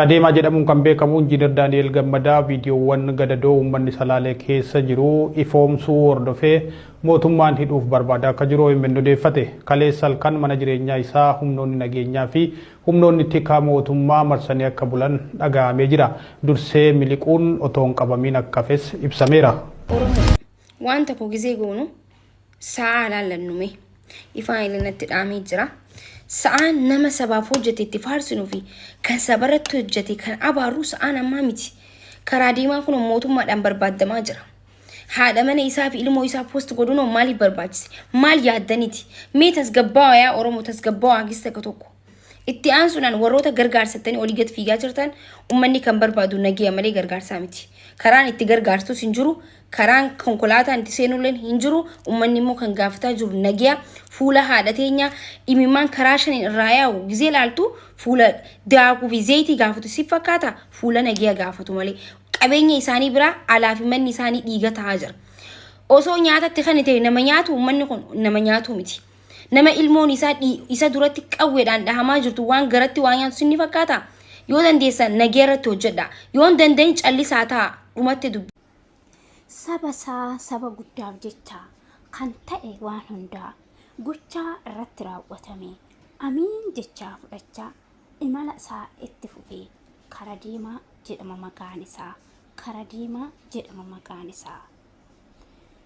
Adeemaa jedhamuun kan beekamu Injiinar Daani'el Gammadaa viidiyoowwan gadadoo uummanni Salaalee keessa jiru ifoomsuu hordofee mootummaan hidhuuf barbaada akka jiru OMN odeeffate. Kaleessa halkan mana jireenyaa isaa humnoonni nageenyaa fi humnoonni tikaa mootummaa marsanii akka bulan dhaga'amee jira. Dursee miliquun otoo hin qabamiin akka hafes ibsameera. Wanta ko gizee goonu sa'a laallannume ifaan ilinatti dhaamee jira. Sa'aan nama sabaaf hojjete itti faarsinuu fi kan sabaratti hojjete kan abaaruu sa'aan ammaa miti. Karaa deemaa kun mootummaadhaan barbaadamaa jira. Haadha mana isaa fi ilmoo isaa post godhuun maaliif barbaachise? Maal yaaddaniiti? Mee tasgabbaa'aa yaa Oromoo tasgabbaa'aa hagis takka tokko. Itti aansuudhaan warroota gargaarsatanii olii gad fiigaa jirtan uummanni kan barbaadu nageenya malee gargaarsaa miti. Karaan itti gargaartus hin jiru, karaan konkolaataan itti seenulleen hin jiru, uummanni immoo kan gaafataa jiru nageenya fuula haadha teenyaa imimmaan karaa shaniin irraa yaa'u gizee ilaaltu fuula daakuu fi zayitii gaafatu si fakkaata fuula nageenya gaafatu malee qabeenya isaanii biraa alaa fi manni isaanii dhiiga ta'aa jira. Osoo nyaatatti kan ta'e nama nyaatu uummanni kun nama nyaatu miti. Nama ilmoon isa duratti qawweedhaan dhahamaa jirtu waan garatti waan nyaatu sinni fakkaata. Yoo dandeessan nageenya irratti hojjedha. Yoo dandeenye callisaa ta'a dhumatti dubbi. Saba guddaaf jecha kan ta'e waan hundaa gochaa irratti raawwatame amiin jechaa fudhachaa imala isaa itti fufee kara diimaa jedhama maqaan isaa. Kara diimaa jedhama maqaan isaa.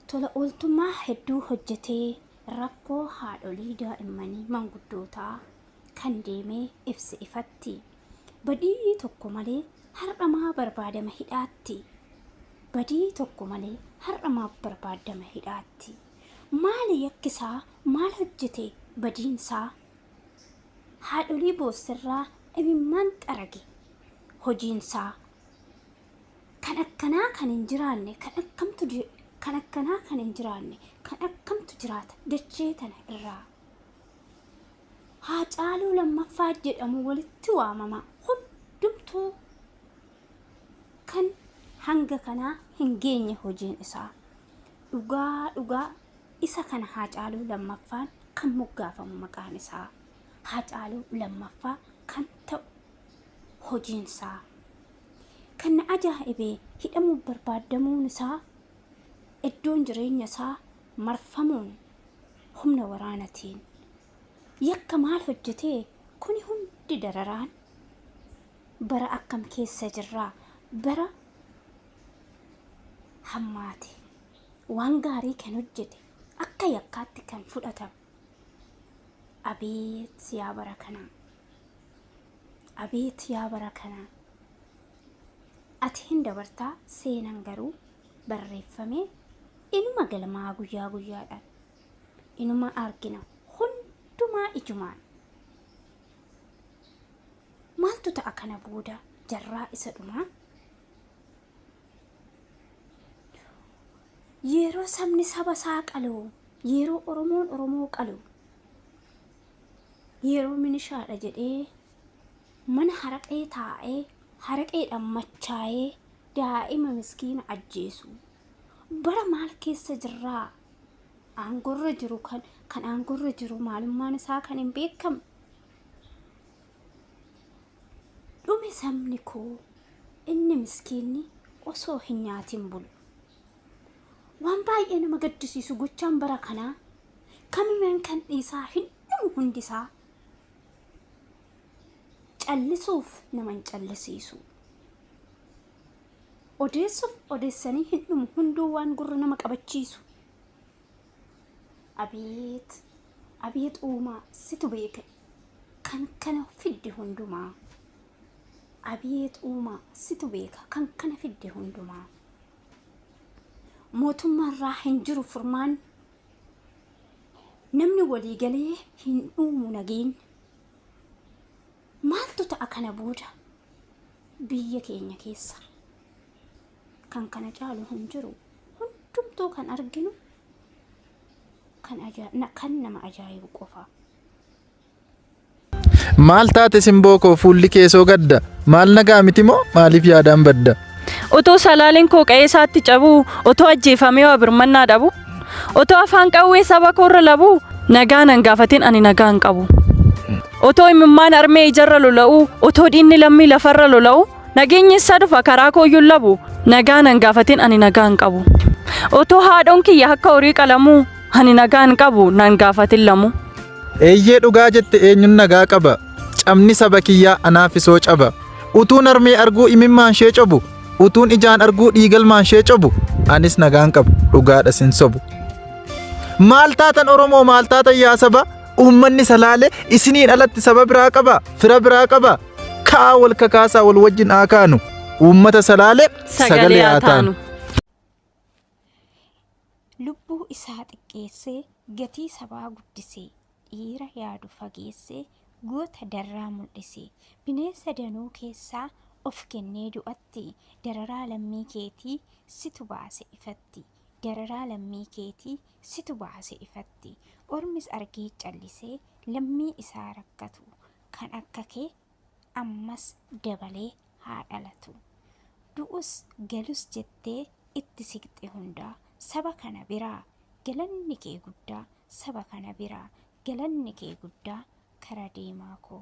Tola ooltummaa hedduu hojjetee rakkoo haadholii daa'immanii manguddootaa kan deemee ibsa ifatti badii tokko malee har'amaa barbaadama hidhaatti. Badii tokko malee har'amaa barbaadama hidhaatti. Maali yakkisaa maal hojjete badiinsaa? Haadholii boossirraa imimmaan qarage hojiinsaa. Kan akkanaa kan hin jiraanne kan akkanaa kan hin jiraanne kan akkamtu jiraata dachee tana irraa. Haacaaluu lammaffaa jedhamu walitti waamama hundumtuu kan hanga kanaa hin geenye hojiin isaa. Dhugaa isa kana Haacaaluu lammaffaan kan moggaafamu maqaan isaa. Haacaaluu lammaffaa kan ta'u hojiin isaa. Kan ajaa'ibee hidhamuu barbaadamuun isaa iddoon jireenya isaa marfamuun humna waraanatiin. Yakka maal hojjetee kuni hundi dararaan bara akkam keessa jirraa bara hammaate waan gaarii kan hojjete akka yakkaatti kan fudhatamu. Abeet yaa bara kanaa. Abeet yaa bara kanaa. Ati hin dabartaa seenan garuu barreeffamee inuma galmaa guyyaa guyyaadhaan inuma argina hundumaa ijumaan. Maaltu ta'a kana booda jarraa isa dhumaa? Yeroo sabni saba isaa qalu, yeroo Oromoon Oromoo qalu, yeroo minishaadha jedhee mana haraqee taa'ee haraqeedhaan machaa'ee daa'ima miskiina ajjeesu. Bara maal keessa jirraa? Aangorra jiru kan aangorra jiru maalummaan isaa kan hin beekamne. Dhume sabni koo inni miskiinni osoo hin nyaatin bulu. Waan baay'ee nama gaddisiisu gochaan bara kanaa kamileen kan dhiisaa hin dhumu hundisaa. Callisuuf nama hin callisiisu. Odeessuuf odeessanii hin dhumu hunduu waan gurra nama qabachiisu. Abeet uumaa situ beeka kan kana fidde hundumaa. Abeet uumaa situ beeka kan kana fidde hundumaa. Mootummaarraa hin jiru furmaan namni walii galee hin uumu nageenya. Maaltu ta'a kana booda biyya keenya keessa? Kan kana caalu hin jiru hundumtuu kan arginu kan nama ajaa'ibu qofa. Maal taate simboo koo fuulli keessoo gadda? Maal nagaa miti moo maaliif yaadaan badda? Otoo Salaaleen koo qe'ee isaatti cabuu, otoo ajjeefamee waa birmannaa dhabu, otoo afaan qawwee saba koorra labuu nagaa nan gaafatin ani nagaa hin qabu. Otoo imimmaan armee ijarra lola'u, otoo diinni lammii lafarra lola'u, nageenyi isaa dhufa karaa kooyyuu labu. Nagaa nan gaafatin ani nagaa hin qabu. Otoo haadhoon kiyya akka horii qalamuu, ani nagaa hin qabu nan gaafatin lamu. Eeyyee dhugaa jette eenyuun nagaa qaba. Cabni saba kiyyaa anaafisoo caba. Utuun armee arguu imimmaan shee cobu. Utuun ijaan arguu dhiigalmaan shee cobu. Anis nagaan qabu dhugaadha sin sobu. Maal taatan Oromoo maal taatan yaa saba? Uummanni Salaalee isiniin alatti saba biraa qaba, fira biraa qaba. Ka'aa wal kakaasaa wal wajjin haa kaanu. Uummata Salaalee sagalee haa taanu. Lubbuu isaa xiqqeessee gatii sabaa guddisee dhiira yaadu fageessee goota darraa mul'isee bineensa danuu keessaa of kennee du'atti dararaa lammii keetii situ baase ifatti. Dararaa lammii keetii situ baase ifatti. Ormis argee callisee lammii isaa rakkatu kan akka kee ammas dabalee haa dhalatu. Du'us galus jettee itti siqxe hundaa saba kana biraa galanni kee guddaa saba kana biraa galanni kee guddaa kara deemaa koo.